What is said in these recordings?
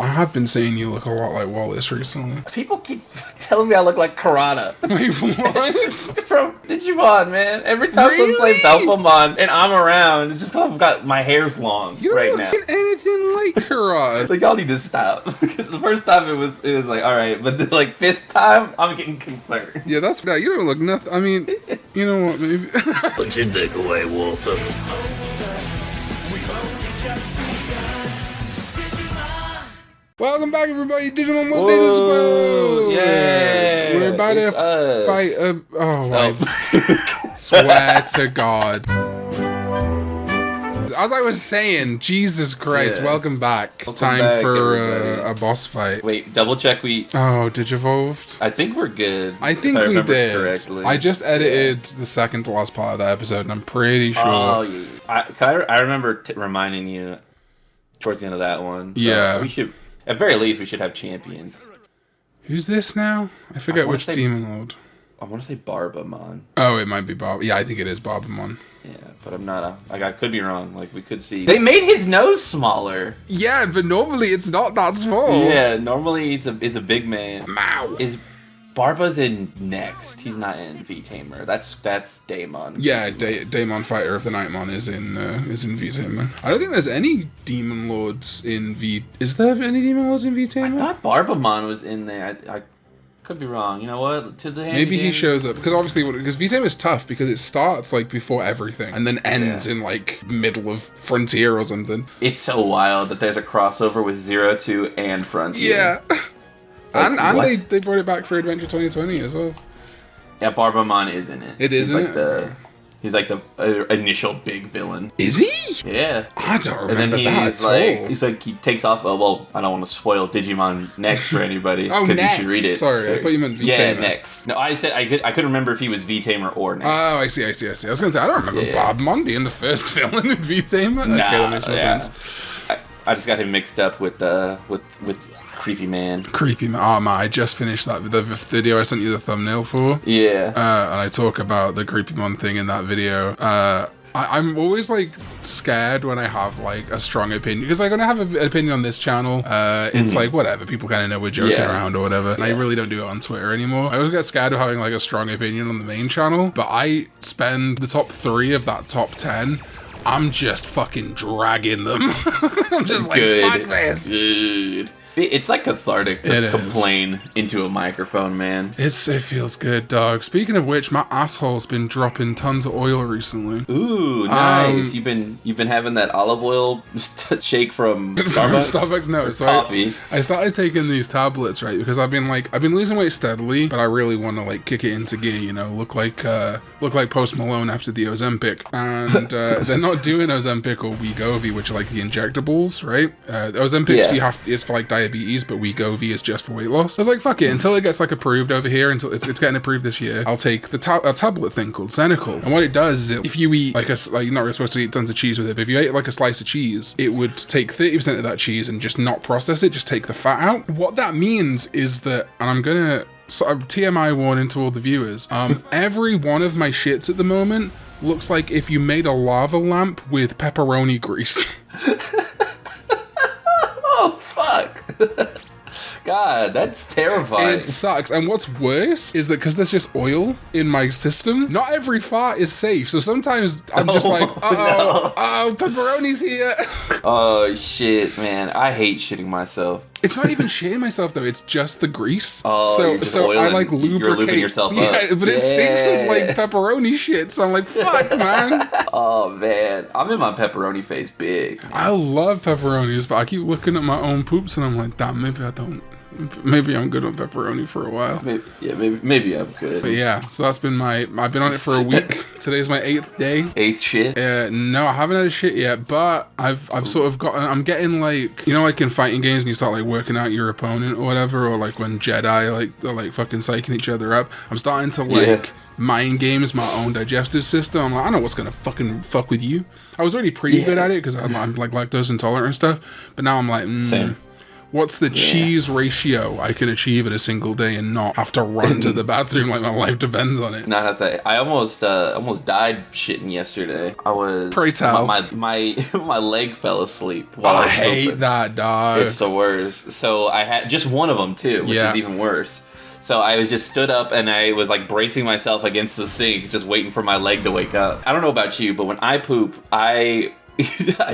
I have been saying you look a lot like Wallace recently. People keep telling me I look like Karana. Wait, what? From Digimon, man. Every time Really? someone plays Belpomon and I'm around, it's just because I've got my hair's long You don't right look now. anything like Karana. Like, y'all need to stop. The first time it was like, alright, but the like 5th time, I'm getting concerned. Yeah, that's bad. You don't look nothing. I mean, you know what, maybe. Put your dick away, Walter. Welcome back, everybody. Digimon World Data Squad. Yeah, We're about to fight I swear to God. As I was saying, Jesus Christ, welcome back. It's time for a boss fight. Wait, double check Oh, Digivolved? I think we're good. I think we did. Correctly. I just edited the second to last part of the episode, and I'm pretty sure. Oh, yeah. I remember reminding you towards the end of that one. Yeah. We should, at very least, we should have champions. Who's this now? I forget which Demon Lord. I want to say Barbamon. Oh, it might be Barb. Yeah, I think it is Barbamon. Yeah, but I'm not. I could be wrong. Like, we could see. They made his nose smaller. Yeah, but normally it's not that small. Yeah, normally he's a big man. Mow. Is Barba's in next? He's not in V-Tamer. That's Daemon. Yeah, Daemon Fighter of the Nightmon is in V-Tamer. I don't think there's any Demon Lords in V. Is there any Demon Lords in V-Tamer? I thought Barbamon was in there. I could be wrong. You know what? Maybe he shows up because obviously because V-Tamer is tough because it starts like before everything and then ends in like middle of Frontier or something. It's so wild that there's a crossover with 02 and Frontier. Yeah. Like, and they brought it back for Adventure 2020 as well. Yeah, Barbamon is in it. It is, isn't it? He's like the initial big villain. Is he? Yeah. I don't remember that at all. He's like, he takes off, well, I don't want to spoil Digimon Next for anybody. Because you should read it. Sorry, I thought you meant V-Tamer. Yeah, Next. No, I said, I couldn't remember if he was V-Tamer or Next. Oh, I see. I was going to say, I don't remember Barbamon being the first villain in V-Tamer. Okay, that makes more sense. I just got him mixed up with Creepy Man. Creepy Man. Oh man, I just finished the video I sent you the thumbnail for. Yeah. And I talk about the Creepy Man thing in that video. I'm always like scared when I have like a strong opinion because like when I have an opinion on this channel, it's like whatever, people kind of know we're joking around or whatever, and I really don't do it on Twitter anymore. I always get scared of having like a strong opinion on the main channel, but I spend the top 3 of that top 10. I'm just fucking dragging them. I'm just like, fuck this. Good. It's like cathartic to complain into a microphone, man. It feels good, dog. Speaking of which, my asshole's been dropping tons of oil recently. Ooh, nice. You've been having that olive oil shake from Starbucks. Starbucks, no. So coffee. I started taking these tablets, right? Because I've been losing weight steadily, but I really want to like kick it into gear. You know, look like Post Malone after the Ozempic, and they're not doing Ozempic or Wegovy, which are like the injectables, right? Ozempic is for like diabetes, but Wegovy is just for weight loss. I was like, fuck it, until it gets like approved over here, until it's getting approved this year, I'll take the a tablet thing called Xenical. And what it does is if you eat like you're not really supposed to eat tons of cheese with it, but if you ate like a slice of cheese, it would take 30% of that cheese and just not process it, just take the fat out. What that means is that, and I'm gonna TMI warning to all the viewers, every one of my shits at the moment looks like if you made a lava lamp with pepperoni grease. Oh, fuck. God, that's terrifying. It sucks. And what's worse is that because there's just oil in my system, not every fart is safe. So sometimes I'm just like, oh, pepperoni's here. Oh, shit, man. I hate shitting myself. It's not even shitting myself though, it's just the grease. Oh, so I like lubricate. You're lubing yourself up. Yeah, but it stinks of like pepperoni shit, so I'm like, fuck, man. Oh, man. I'm in my pepperoni phase big. I love pepperonis, but I keep looking at my own poops and I'm like, damn, maybe I don't. Maybe I'm good on pepperoni for a while. Maybe I'm good. But yeah, so that's been I've been on it for a week. Today's my 8th day. 8th shit? No, I haven't had a shit yet, but I've sort of gotten, I'm getting like, you know, like in fighting games and you start like working out your opponent or whatever, or like when Jedi like they're like fucking psyching each other up. I'm starting to like mind games my own digestive system. I'm like, I know what's gonna fucking fuck with you. I was already pretty good at it because I'm like lactose intolerant and stuff, but now I'm like, Same. What's the cheese ratio I can achieve in a single day and not have to run to the bathroom like my life depends on it? Not at that. I almost died shitting yesterday. I was. Pray tell. My leg fell asleep while I was hate open. that, dog. It's the worst. So I had just one of them too, which is even worse. So I was just stood up and I was like bracing myself against the sink, just waiting for my leg to wake up. I don't know about you, but when I poop, I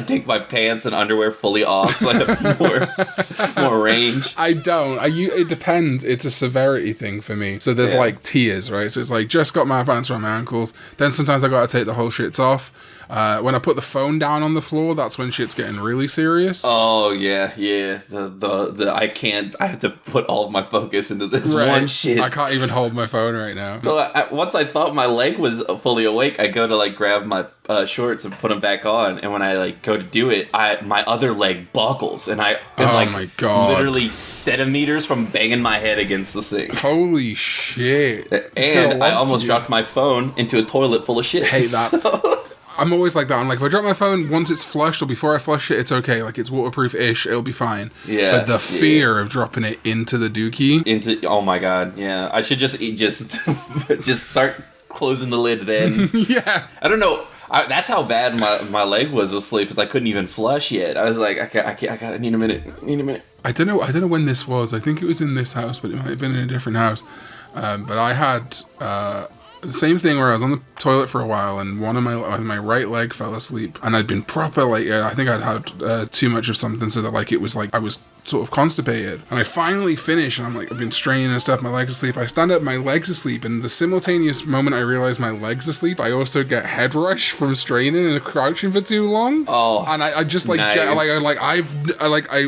take my pants and underwear fully off so I have more range. I don't. It depends. It's a severity thing for me. So there's like tiers, right? So it's like just got my pants around my ankles. Then sometimes I gotta take the whole shits off. When I put the phone down on the floor, that's when shit's getting really serious. Oh yeah. The I have to put all of my focus into this one shit. I can't even hold my phone right now. So once I thought my leg was fully awake, I go to like grab my shorts and put them back on, and when I like go to do it, my other leg buckles, and I'm my God, literally centimeters from banging my head against the sink. Holy shit! And I almost dropped my phone into a toilet full of shit. Hate that. I'm always like that. I'm like, if I drop my phone, once it's flushed or before I flush it, it's okay. Like, it's waterproof-ish. It'll be fine. Yeah. But the fear of dropping it into the dookie. Oh my God. Yeah. I should just just start closing the lid then. Yeah. I don't know. That's how bad my leg was asleep, is I couldn't even flush yet. I was like, I need a minute. I don't know when this was. I think it was in this house, but it might have been in a different house. But I had the same thing where I was on the toilet for a while and one of my right leg fell asleep, and I'd been proper like I think I'd had too much of something, so that like it was like I was sort of constipated, and I finally finish and I'm like, I've been straining and stuff, my leg's asleep. I stand up, my leg's asleep, and the simultaneous moment I realize my leg's asleep, I also get head rush from straining and crouching for too long. Oh, and I just like nice. I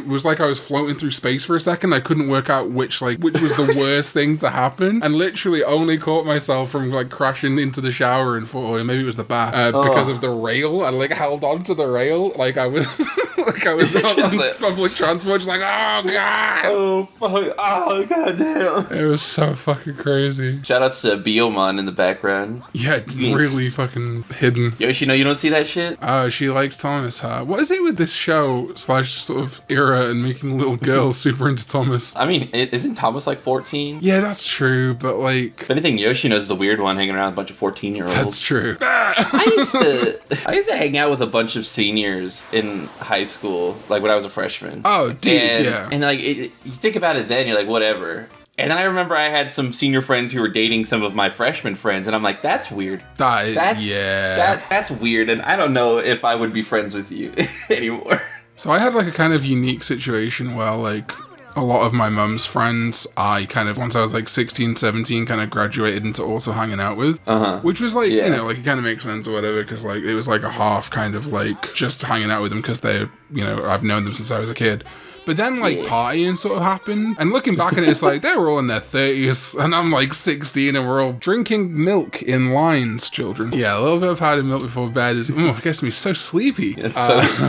was like I was floating through space for a second. I couldn't work out which was the worst thing to happen, and literally only caught myself from like crashing into the shower and or maybe it was the bath because of the rail. I like held on to the rail like I was like I was on public transport, just like, oh god, oh fuck, oh god damn. It was so fucking crazy. Shout outs to Biyo in the background. Yeah, really fucking hidden. Yoshino, you don't see that shit? Oh, she likes Thomas, huh? What is it with this show / sort of era and making little girls super into Thomas? I mean, isn't Thomas like 14? Yeah, that's true, but like, if anything, Yoshino's the weird one hanging around with a bunch of 14-year-olds. That's true. I used to hang out with a bunch of seniors in high school, like when I was a freshman. Oh, dude, yeah. And like, you think about it then, you're like, whatever. And then I remember I had some senior friends who were dating some of my freshman friends, and I'm like, that's weird. That's weird, and I don't know if I would be friends with you anymore. So I had like a kind of unique situation where like a lot of my mum's friends, I kind of, once I was like 16, 17, kind of graduated into also hanging out with, which was like, you know, like it kind of makes sense or whatever, because like it was like a half kind of like just hanging out with them because they're, you know, I've known them since I was a kid. But then, like, partying sort of happened. And looking back at it, it's like, they were all in their 30s, and I'm, like, 16, and we're all drinking milk in lines, children. Yeah, a little bit of powdered milk before bed is, it gets me so sleepy. It's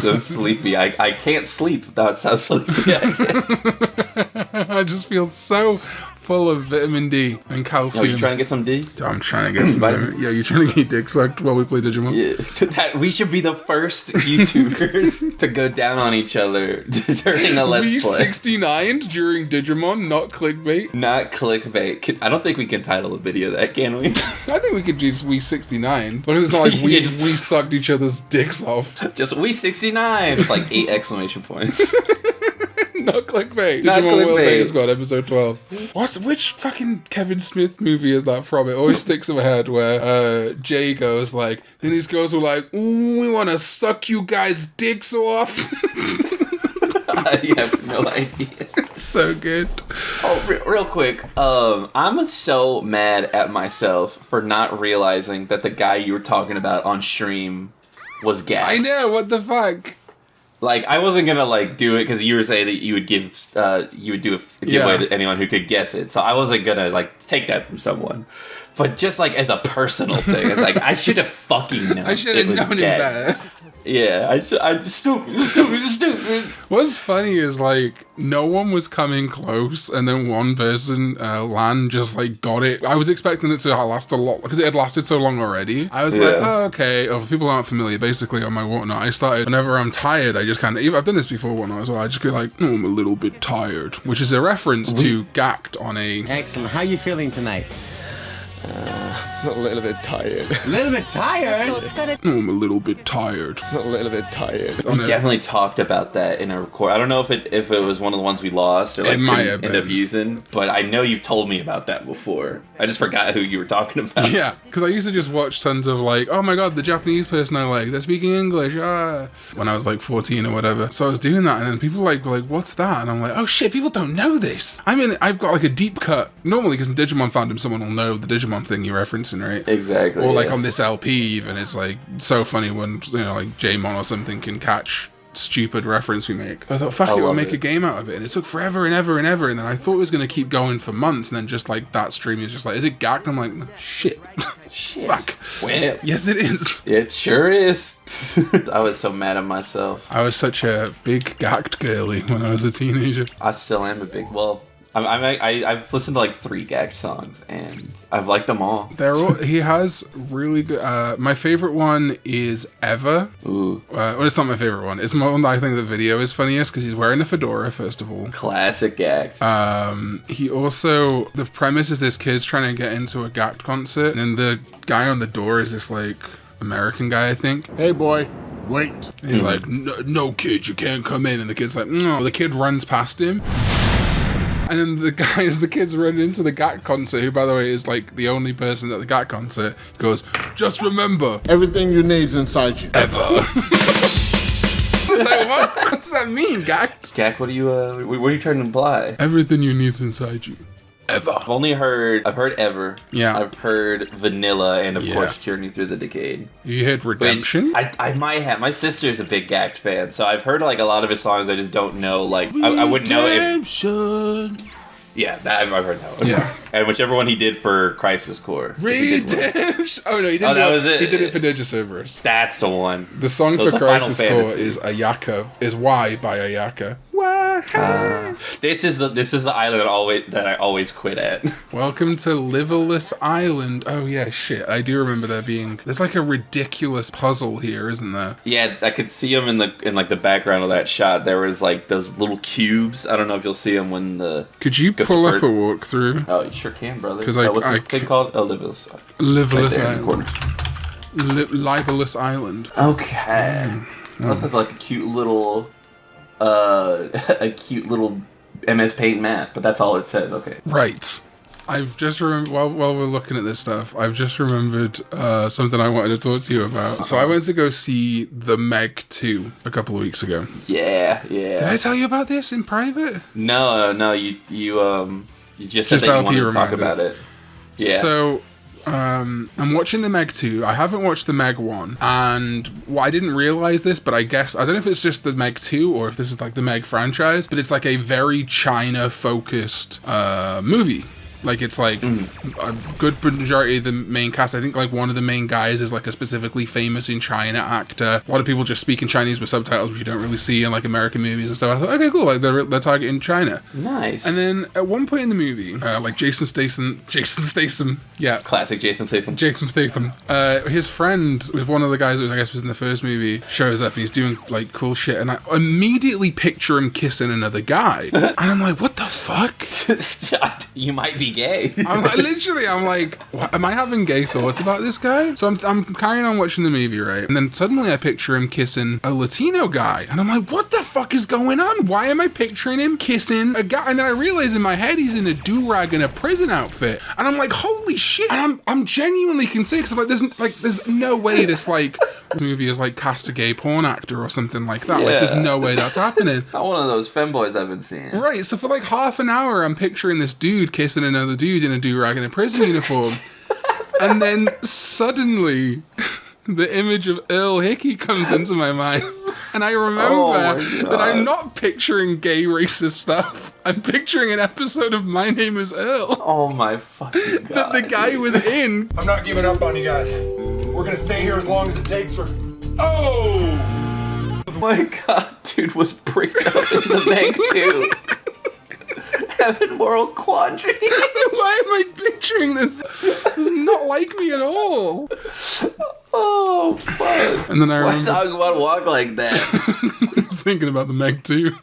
so sleepy. I can't sleep. That's how sleepy I get. I just feel so full of vitamin D and calcium. Oh, you trying to get some D? I'm trying to get some vitamin. Yeah, you trying to get your dick sucked while we play Digimon? Yeah. We should be the first YouTubers to go down on each other during a Let's we Play. 69'd during Digimon, not clickbait. Not clickbait. I don't think we can title a video that, can we? I think we could just we 69. Because it's not like we sucked each other's dicks off. Just we 69 with like 8 exclamation points. Not clickbait. Not Digimon World Data clickbait. Squad, episode 12. Which fucking Kevin Smith movie is that from? It always sticks in my head where Jay goes like, and these girls were like, ooh, we want to suck you guys' dicks off. I have no idea. It's so good. Oh, real quick. I'm so mad at myself for not realizing that the guy you were talking about on stream was GACKT. I know, what the fuck? Like, I wasn't gonna like do it because you were saying that you would do a giveaway to anyone who could guess it. So I wasn't gonna like take that from someone. But just like as a personal thing, it's like I should have fucking known. I should have known him better. I'm stupid. What's funny is like no one was coming close, and then one person, Lan, just like got it. I was expecting it to last a lot because it had lasted so long already. I was like, oh, okay. Oh, for people who aren't familiar, basically on my whatnot, I started whenever I'm tired, I just kind of, I've done this before whatnot as well. I just go like, I'm a little bit tired, which is a reference to GACKT on a. Excellent. How are you feeling tonight? Not a little bit tired. A little bit tired? I'm a little bit tired. Not a little bit tired. We definitely talked about that in a record. I don't know if it was one of the ones we lost or like it might have end up using, but I know you've told me about that before. I just forgot who you were talking about. Yeah, because I used to just watch tons of like, oh my god, the Japanese person I like, they're speaking English, when I was like 14 or whatever. So I was doing that, and then people were like, what's that? And I'm like, oh shit, people don't know this. I mean, I've got like a deep cut, normally because in Digimon fandom, someone will know the Digimon thing you're referencing, right? Exactly. Or like on this LP even, it's like so funny when, you know, like J-Mon or something can catch stupid reference we make. But I thought, fuck it, we'll make a game out of it. And it took forever and ever and ever. And then I thought it was going to keep going for months. And then just like that stream is just like, is it GACKT? I'm like, shit. Shit. Fuck. Well, yes, it is. It sure is. I was so mad at myself. I was such a big GACKT girly when I was a teenager. I still am a big, I've listened to like 3 GACKT songs and I've liked them all. He has really good. My favorite one is Ever. Ooh. Well, it's not my favorite one. It's more. I think the video is funniest because he's wearing a fedora. First of all, classic GACKT. He also, the premise is this kid's trying to get into a GACKT concert, and the guy on the door is this like American guy, I think. Hey boy, wait. And he's like, no kid, you can't come in. And the kid's like, no. The kid runs past him. And then the kid's running into the GACKT concert, who, by the way, is like the only person at the GACKT concert, goes, just remember, everything you need is inside you. Ever. It's like, what does that mean, GACKT? GACKT, what are you trying to imply? Everything you need is inside you. Ever. I've heard Ever. Yeah. I've heard Vanilla, and of course Journey Through the Decade. You heard Redemption? I might have. My sister's a big GACKT fan, so I've heard like a lot of his songs. I just don't know. Like I wouldn't know if. Yeah, I've heard that one. Yeah. And whichever one he did for Crisis Core. Redemption. Oh no, he didn't. That was it. He did it for Digicerberus. That's the one. The song for Crisis Core is Ayaka. Is Why by Ayaka. This is the island that I always quit at. Welcome to Liverless Island. Oh yeah, shit. I do remember there's like a ridiculous puzzle here, isn't there? Yeah, I could see him in like the background of that shot. There was like those little cubes. I don't know if you'll see them when the. Could you pull up a walkthrough? Oh, you sure can, brother. Because what's this thing called? Oh, Liverless. Liverless right Island. Libelous Island. Okay. This has like a cute little MS Paint map, but that's all it says. Okay. Right. I've just remembered, while we're looking at this stuff, I've just remembered something I wanted to talk to you about. So I went to go see The Meg 2 a couple of weeks ago. Yeah. Did I tell you about this in private? No, you just said that you wanted to talk about it. Yeah. So, I'm watching The Meg 2. I haven't watched The Meg 1. And I didn't realize this, but I guess, I don't know if it's just The Meg 2 or if this is like the Meg franchise, but it's like a very China-focused movie. Like, it's like a good majority of the main cast. I think like one of the main guys is like a specifically famous in China actor. A lot of people just speak in Chinese with subtitles, which you don't really see in like American movies and stuff. I thought, okay, cool, like they're targeting China. Nice. And then at one point in the movie, like Jason Statham, yeah. Classic Jason Statham. His friend, was one of the guys that I guess was in the first movie, shows up and he's doing like cool shit. And I immediately picture him kissing another guy. And I'm like, what the fuck? You might be gay. I'm like, what, am I having gay thoughts about this guy? So I'm carrying on watching the movie, right? And then suddenly I picture him kissing a Latino guy. And I'm like, what the fuck is going on? Why am I picturing him kissing a guy? And then I realize in my head he's in a do-rag and a prison outfit. And I'm like, holy shit. And I'm genuinely concerned because there's no way this movie is like cast a gay porn actor or something like that. Yeah. Like there's no way that's happening. Not one of those femboys I've been seeing. Right, so for like half an hour I'm picturing this dude kissing another dude in a do-rag in a prison uniform. And then suddenly the image of Earl Hickey comes into my mind. And I remember that I'm not picturing gay racist stuff. I'm picturing an episode of My Name is Earl. Oh my fucking god. That the guy was in. I'm not giving up on you guys. We're gonna stay here as long as it takes for Oh my god, dude was bricked up in the Meg too. Having moral quandary. Why am I picturing this? This is not like me at all. Oh, fuck. And then I Why remember does Agumon walk like that? I was thinking about the Meg too.